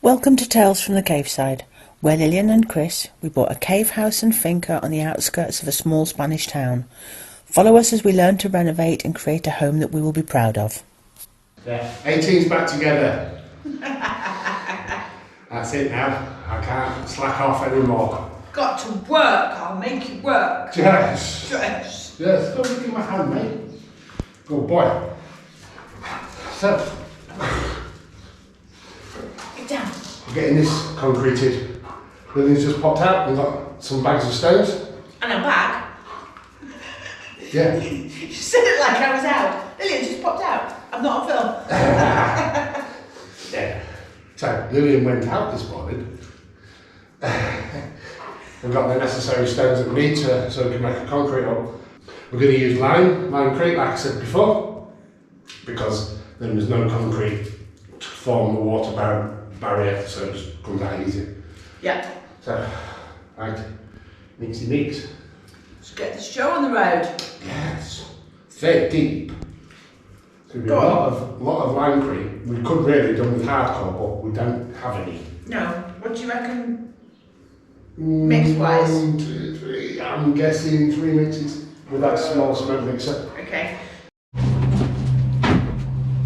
Welcome to Tales from the Caveside, where Lillian and Chris, we bought a cave house and finca on the outskirts of a small Spanish town. Follow us as we learn to renovate and create a home that we will be proud of. Yeah, 18's back together. That's it now. I can't slack off anymore. Got to work, I'll make you work. Yes. Yes. Yes, don't give me my hand, mate. Good boy. So, Get down. we're getting this concreted. Lillian's just popped out. We've got some bags of stones. And a bag. Yeah. You said it like I was out. Lillian just popped out. I'm not on film. Yeah. So, Lillian went out this morning. We've got the necessary stones that we need so we can make a concrete up. We're going to use limecrete, like I said before, because then there's no concrete to form the water barrier, so it just comes out easy. Yeah. So, right, mixy mix. Let's get this show on the road. Yes, very deep. It's going to be Go a on. lot of limecrete. We could really have done with hardcore, but we don't have any. No. What do you reckon? Mix-wise? 1, 2, 3. I'm guessing 3 mixes with that small cement mixer. Okay.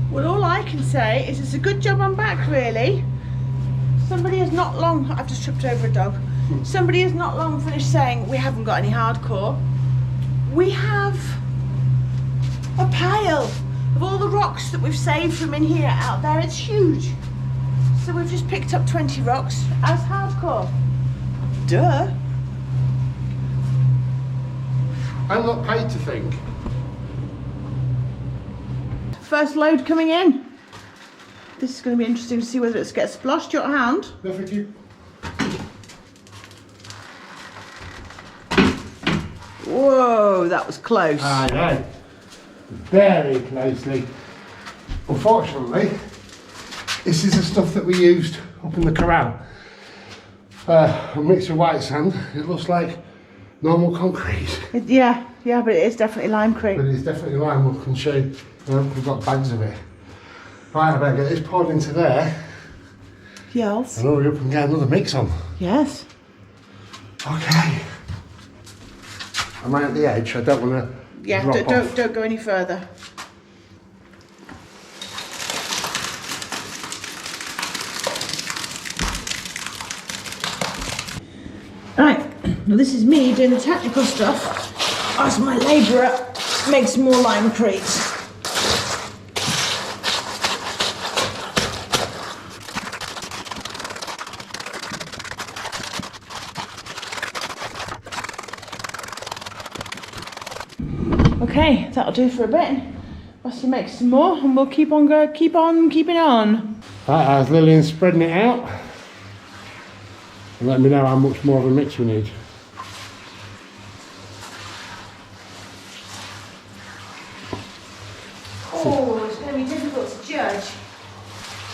Well, all I can say is it's a good job I'm back, really. Somebody has not long, I've just tripped over a dog. Somebody has not long finished saying we haven't got any hardcore. We have a pile of all the rocks that we've saved from in here out there. It's huge. So we've just picked up 20 rocks as hardcore. Duh. I'm not paid to think. First load coming in. This is going to be interesting to see whether it gets splashed. Your hand. No, thank you. Whoa, that was close. I know. Very closely. Unfortunately, this is the stuff that we used up in the corral. A mixture of white sand. It looks like normal concrete, Yeah, but it is definitely limecrete. but it's definitely lime. We can show you. We've got bags of it. Right, I better get this poured into there Yes. and hurry up and get another mix on. Yes. Okay. Am I at the edge? I don't want to Yeah, drop off. don't go any further. Right, well this is me doing the technical stuff as my labourer makes more limecrete. Okay, that'll do for a bit. Must make some more, and we'll keep on keeping on. Right, as Lillian's spreading it out, and let me know how much more of a mix we need. Oh, it's going to be difficult to judge.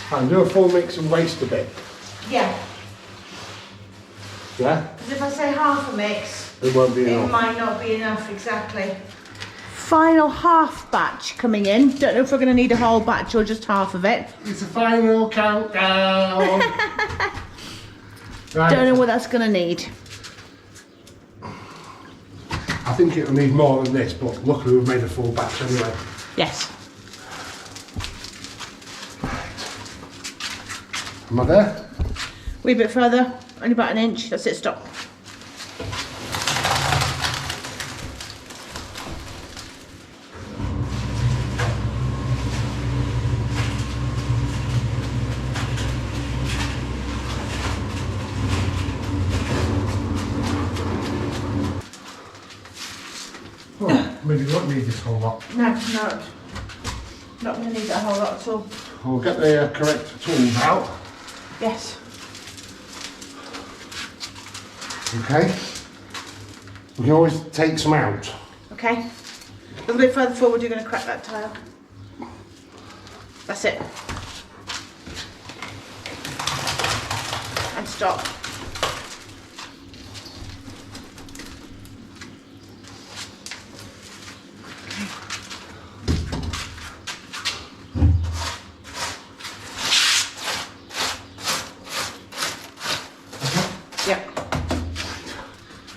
I can do a full mix and waste a bit. Yeah, Yeah? because if I say half a mix, It won't be it enough. might not be enough exactly. Final half batch coming in. Don't know if we're going to need a whole batch or just half of it. It's a final countdown. Right. Don't know what that's going to need. I think it'll need more than this, but luckily we've made a full batch anyway. Yes. Am I there? Wee bit further. Only about an inch. That's it. Stop. Oh, maybe we won't need this whole lot. No. Not going to need that whole lot at all. We'll get the correct tools out. Yes. Okay. We can always take some out. Okay. A little bit further forward, you're going to crack that tile. That's it. And stop.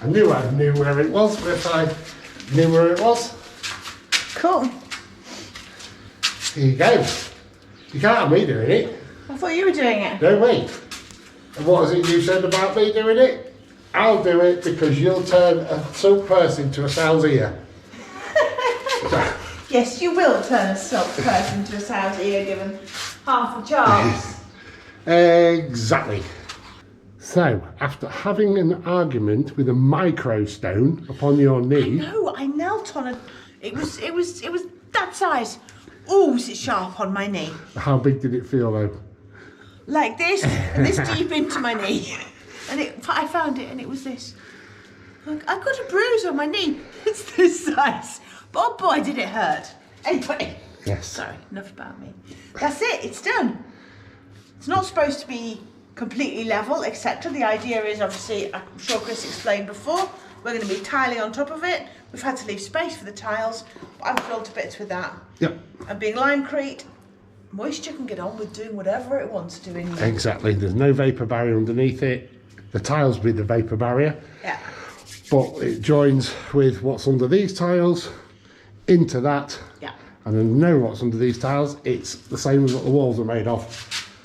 knew where it was, but if I knew where it was, Cool. here you go. You can't have me doing it. I thought you were doing it. No way. And what is it you said about me doing it? I'll do it because you'll turn a silk purse into a sow's ear. Yes, you will turn a silk purse into a sow's ear given half a chance. Exactly. So, after having an argument with a microstone upon your knee, No, I knelt on it. It was that size. Oh, was it sharp on my knee? how big did it feel though? Like this, and this deep into my knee. And I found it, and it was this. Like, I got a bruise on my knee. It's this size. But oh boy, did it hurt. Anyway. Yes. Sorry, enough about me. That's it, it's done. It's not supposed to be completely level, etc. The idea is, obviously, I'm sure Chris explained before, we're going to be tiling on top of it. We've had to leave space for the tiles, but I'm thrilled to bits with that. Yep. And being limecrete, moisture can get on with doing whatever it wants to in you. Exactly. There's no vapour barrier underneath it. The tiles be the vapour barrier, Yeah. but it joins with what's under these tiles into that. Yeah. And then know what's under these tiles. It's the same as what the walls are made of.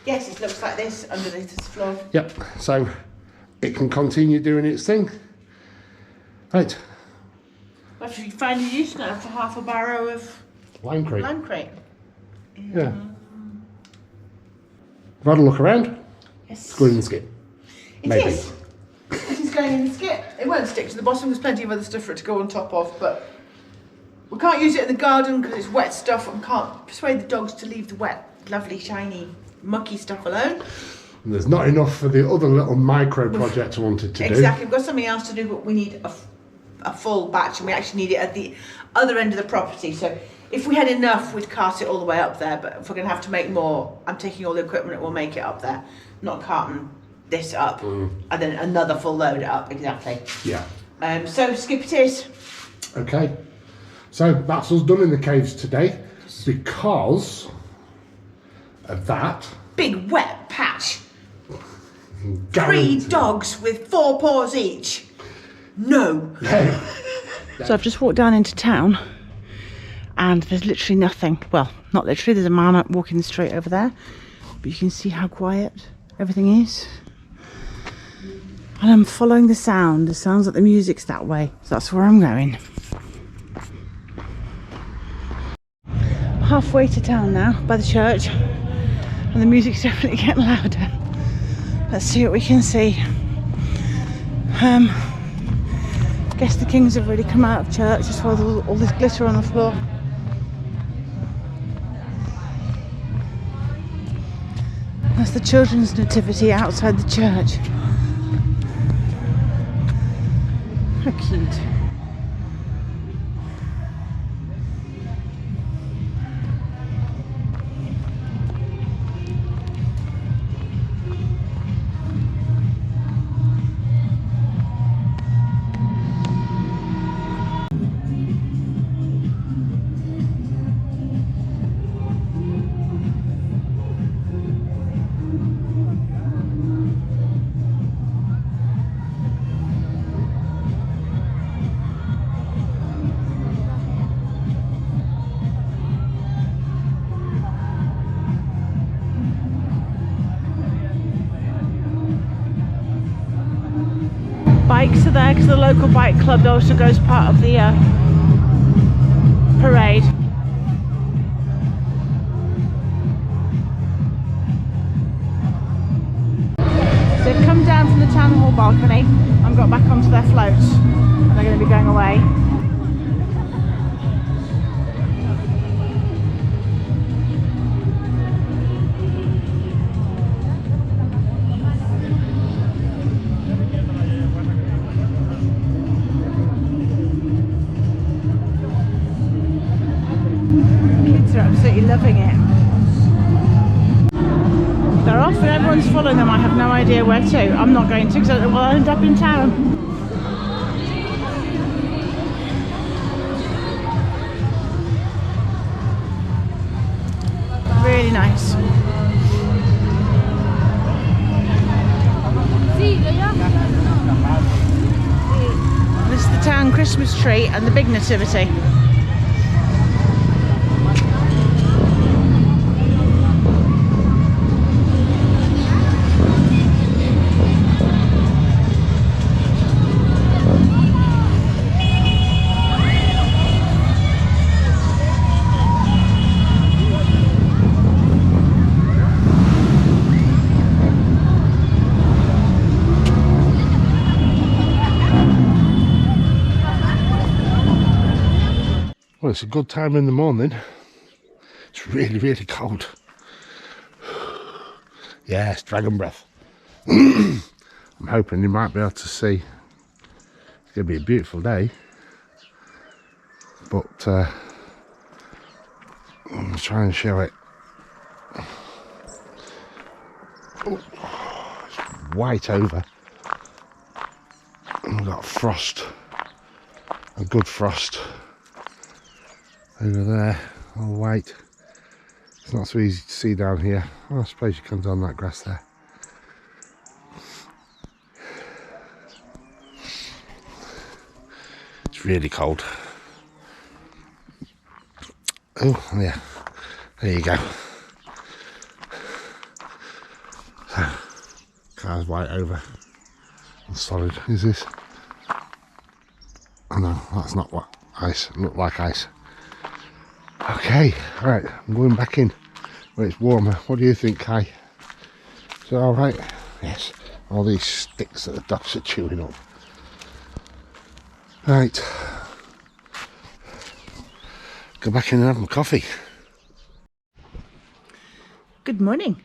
Yes, it looks like this underneath this floor. Yep. So it can continue doing its thing. Right. Well, if you find a use now for half a barrow of Limecrete. limecrete. Yeah. I've had a look around. Yes. It's good in the skip. It Maybe. is. It is going in the skip. It won't stick to the bottom. There's plenty of other stuff for it to go on top of, but we can't use it in the garden because it's wet stuff, and can't persuade the dogs to leave the wet, lovely, shiny, mucky stuff alone. And there's not enough for the other little micro projects I wanted to do. Exactly. We've got something else to do, but we need a full batch, and we actually need it at the other end of the property. So if we had enough, we'd cart it all the way up there, but if we're going to have to make more, I'm taking all the equipment and we'll make it up there, not carting this up and then another full load up. Exactly. Yeah. So skip it is. Okay. So that's us done in the caves today because of that. Big wet patch. 3 Guaranteed. dogs with 4 paws each. No. So I've just walked down into town and there's literally nothing. Well, not literally, there's a man out walking straight over there, but you can see how quiet everything is. And I'm following the sound. It sounds like the music's that way, so that's where I'm going. Halfway to town now, by the church, and the music's definitely getting louder. Let's see what we can see. Guess the kings have really come out of church as well as all this glitter on the floor. That's the children's nativity outside the church. How cute. Bikes are there because the local bike club also goes part of the parade. So they've come down from the town hall balcony and got back onto their floats, and they're going to be going away. Kids are absolutely loving it. They're off and everyone's following them. I have no idea where to. I'm not going to because I'll end up in town. Really nice. Sì, lo io? Sì. Christmas tree and the big nativity. Well, it's a good time in the morning. It's really, really cold. Yes, dragon breath. I'm hoping you might be able to see. It's going to be a beautiful day. But I'm going to try and show it. Oh, it's white over. And we've got frost. A good frost. Over there, all white. It's not so easy to see down here. Oh, I suppose you can do on that grass there. It's really cold. Oh, yeah. There you go. So, car's white over. And solid. Is this? Oh no, that's not what ice. Look like ice. Okay, right, I'm going back in where it's warmer. What do you think, Kai? Is it alright? Yes, all these sticks that the dogs are chewing up. Right, go back in and have my coffee. Good morning.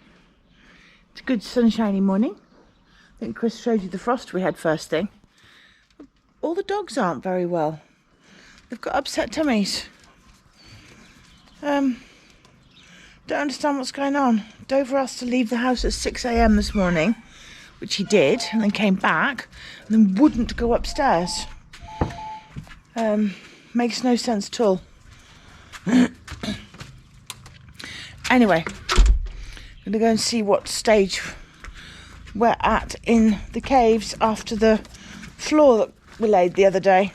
It's a good sunshiny morning. I think Chris showed you the frost we had first thing. All the dogs aren't very well. They've got upset tummies. Don't understand what's going on. Dover asked to leave the house at 6 AM this morning, which he did, and then came back and then wouldn't go upstairs. Makes no sense at all. Anyway, I'm going to go and see what stage we're at in the caves after the floor that we laid the other day.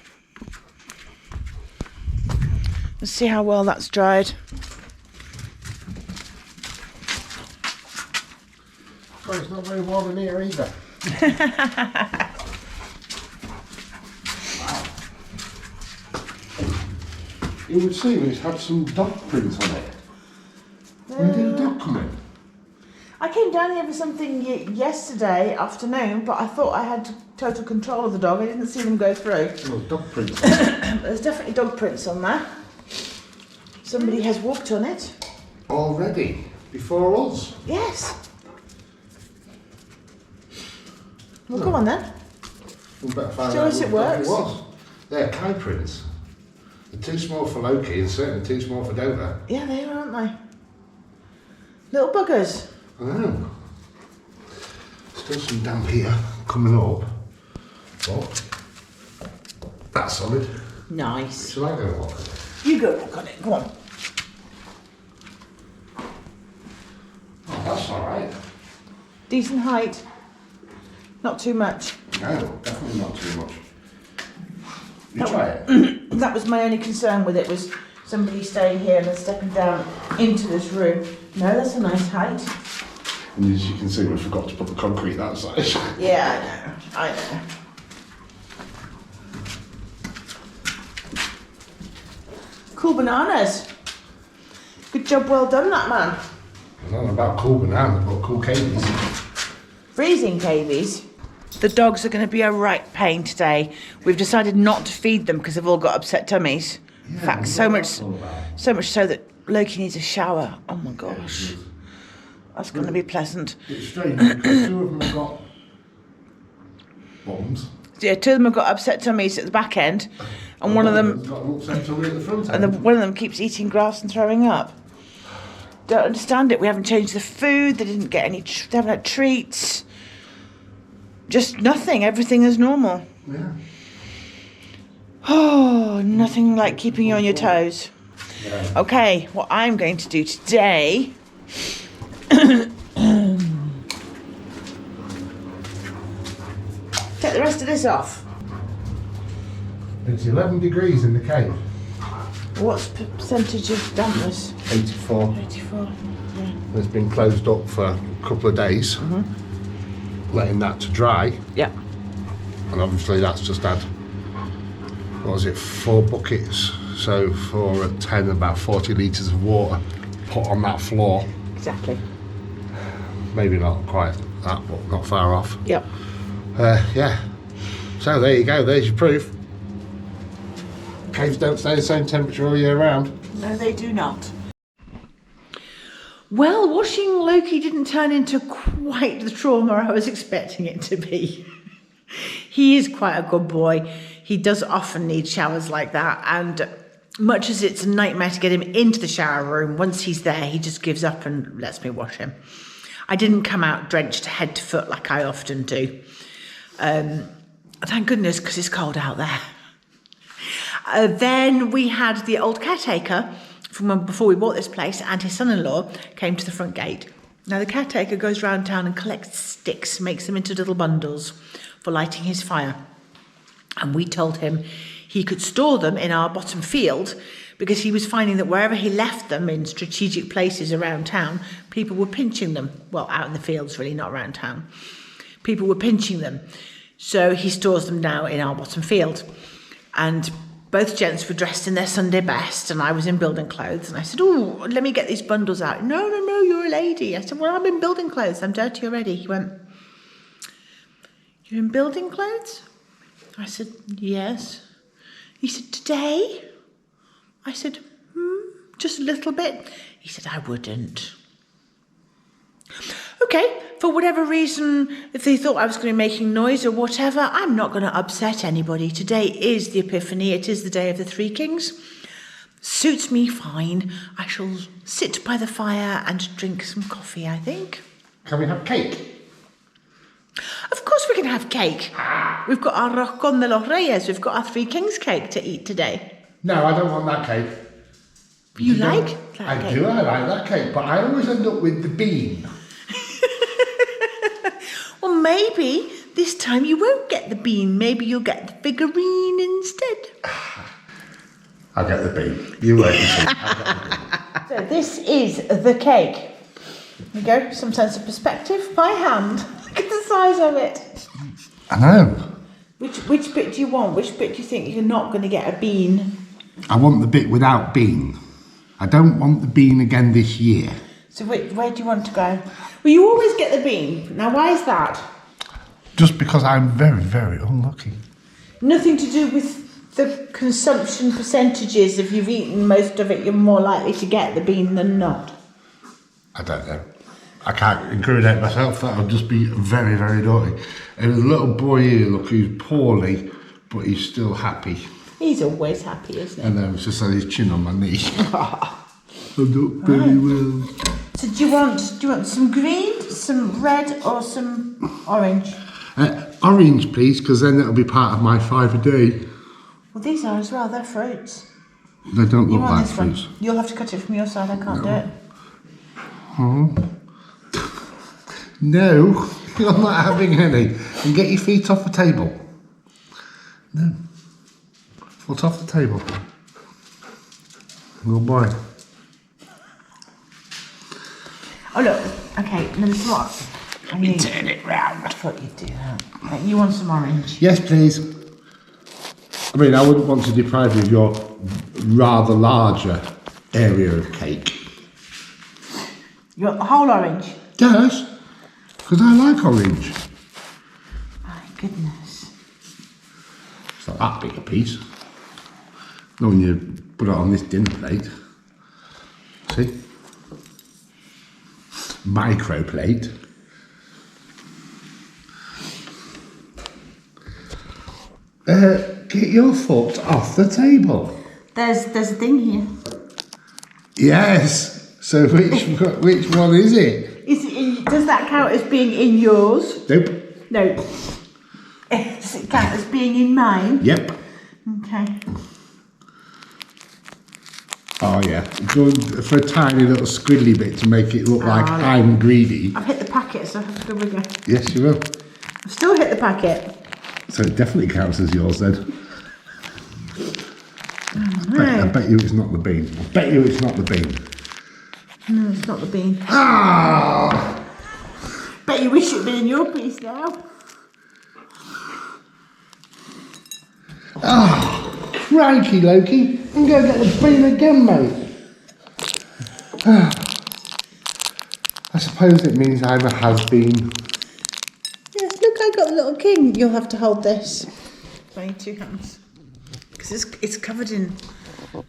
Let's see how well that's dried. Well, it's not very warm in here either. You would see it's had some dog prints on it. When did a dog come in? I came down here for something yesterday afternoon, but I thought I had total control of the dog. I didn't see them go through. Well, dog prints on it. There's definitely dog prints on there. Somebody has walked on it. Already? Before us? Yes. Well, come on then. We better find Show out us it what works. It was. They're Kai prints. They're too small for Loki and certainly too small for Dover. Yeah, they are, aren't they? Little buggers. I know. Still some damp here coming up. But that's solid. Nice. Shall I go walk on it? You go walk on it. Go on. Oh, that's alright. Decent height. Not too much. No, definitely not too much. You That try it. That was my only concern with it, was somebody staying here and then stepping down into this room. No, that's a nice height. And as you can see, we forgot to put the concrete that size. Yeah, I know. Cool bananas. Good job, well done, that man. I don't know about cool bananas, but cool cavies. Freezing cavies. The dogs are going to be a right pain today. We've decided not to feed them because they've all got upset tummies. In fact, so much so that Loki needs a shower. Oh my gosh. That's going to be pleasant. It's strange because two of them have got bums. Yeah, two of them have got upset tummies at the back end, and one of them got an upset tummy at the front end. one of them keeps eating grass and throwing up. Don't understand it. We haven't changed the food. They didn't get any. They haven't had treats. Just nothing. Everything is normal. Yeah. Oh, nothing like keeping you on your toes. Yeah. Okay, what I'm going to do today take the rest of this off. It's 11 degrees in the cave. What's percentage of dampness? 84. 84. Yeah. It's been closed up for a couple of days, letting that to dry. Yeah. And obviously that's just had, what was it, 4 buckets. So for 10, about 40 litres of water put on that floor. Exactly. Maybe not quite that, but not far off. Yep. Yeah. So there you go, there's your proof. Caves don't stay the same temperature all year round. No, they do not. Well, watching Loki didn't turn into quite the trauma I was expecting it to be. He is quite a good boy. He does often need showers like that, and much as it's a nightmare to get him into the shower room, once he's there, he just gives up and lets me wash him. I didn't come out drenched head to foot like I often do. Thank goodness, because it's cold out there. Then we had the old caretaker from before we bought this place, and his son-in-law came to the front gate. Now the caretaker goes round town and collects sticks, makes them into little bundles for lighting his fire. And we told him he could store them in our bottom field because he was finding that wherever he left them in strategic places around town, people were pinching them. Well, out in the fields, really, not around town. People were pinching them. So he stores them now in our bottom field. And both gents were dressed in their Sunday best, and I was in building clothes. And I said, oh, let me get these bundles out. No, you're a lady. I said, well, I'm in building clothes. I'm dirty already. He went, you're in building clothes? I said, yes. He said, today? I said, just a little bit. He said, I wouldn't. Okay, for whatever reason, if they thought I was going to be making noise or whatever, I'm not going to upset anybody. Today is the Epiphany. It is the day of the Three Kings. Suits me fine. I shall sit by the fire and drink some coffee, I think. Can we have cake? Of course we can have cake. We've got our Rocón de los Reyes. We've got our Three Kings cake to eat today. No, I don't want that cake. You like that I cake? do, I like that cake, but I always end up with the bean. Well, maybe this time you won't get the bean. Maybe you'll get the figurine instead. I'll get the bean. You wait and see. I'll get the bean. So this is the cake. There you go, some sense of perspective. My hand. Look at the size of it. I know. Which bit do you want? Which bit do you think you're not going to get a bean? I want the bit without bean. I don't want the bean again this year. So where do you want to go? Well, you always get the bean. Now, why is that? Just because I'm very, very unlucky. Nothing to do with the consumption percentages. If you've eaten most of it, you're more likely to get the bean than not. I don't know. I can't incriminate myself. That would just be very, very naughty. And there's a little boy here, look, who's poorly, but he's still happy. He's always happy, isn't he? And then it's just had his chin on my knee. I'm not very well. So do you want some green, some red, or some orange? Orange, please, because then it'll be part of my 5 a day. Well, these are as well. They're fruits. They don't You look want like this fruits. one? You'll have to cut it from your side. I can't do it. Oh. No, you're not having any. And get your feet off the table. No. Foot off the table. Good boy. Oh look. Okay. Now this is what. Let me turn it round. I thought you'd do that. Okay, you want some orange? Yes, please. I mean, I wouldn't want to deprive you of your rather larger area of cake. You want the whole orange? Yes, because I like orange. My goodness. It's not that big a piece. Not when you put it on this dinner plate. See? Micro plate. Get your foot off the table. There's a thing here. Yes. So which one is it? Does that count as being in yours? Nope. No. Does it count as being in mine? Yep. Okay. Oh yeah. Good for a tiny little squiddly bit to make it look like I'm greedy. I've hit the packet, so I have to go bigger. Yes, you will. I've still hit the packet. So it definitely counts as yours then. I bet you it's not the bean. I bet you it's not the bean. No, it's not the bean. Ah! Bet you wish it'd been in your piece now. Oh, crikey, Loki. I'm going to get the bean again, mate. I suppose it means I'm a has-been. Yes, look, I got the little king. You'll have to hold this. I need 2 hands. Because it's covered in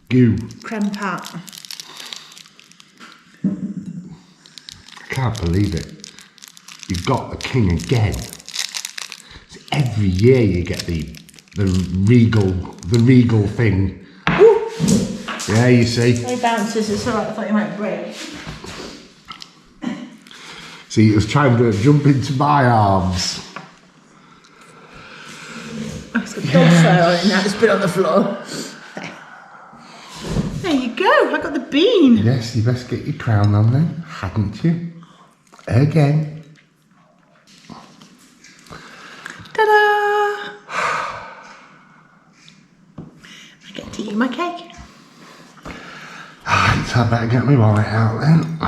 Goo. creme pat. I can't believe it. You've got the king again. Every year you get the regal thing. Ooh. Yeah, you see. They bounces, it's alright, I thought you might break. See, it was trying to jump into my arms. Oh, it's got dog fur on it now, it's been on the floor. There you go, I got the bean. Yes, you best get your crown on then, hadn't you? Again. Ta-da! I get to eat my cake. Right, so I better get my wallet out then.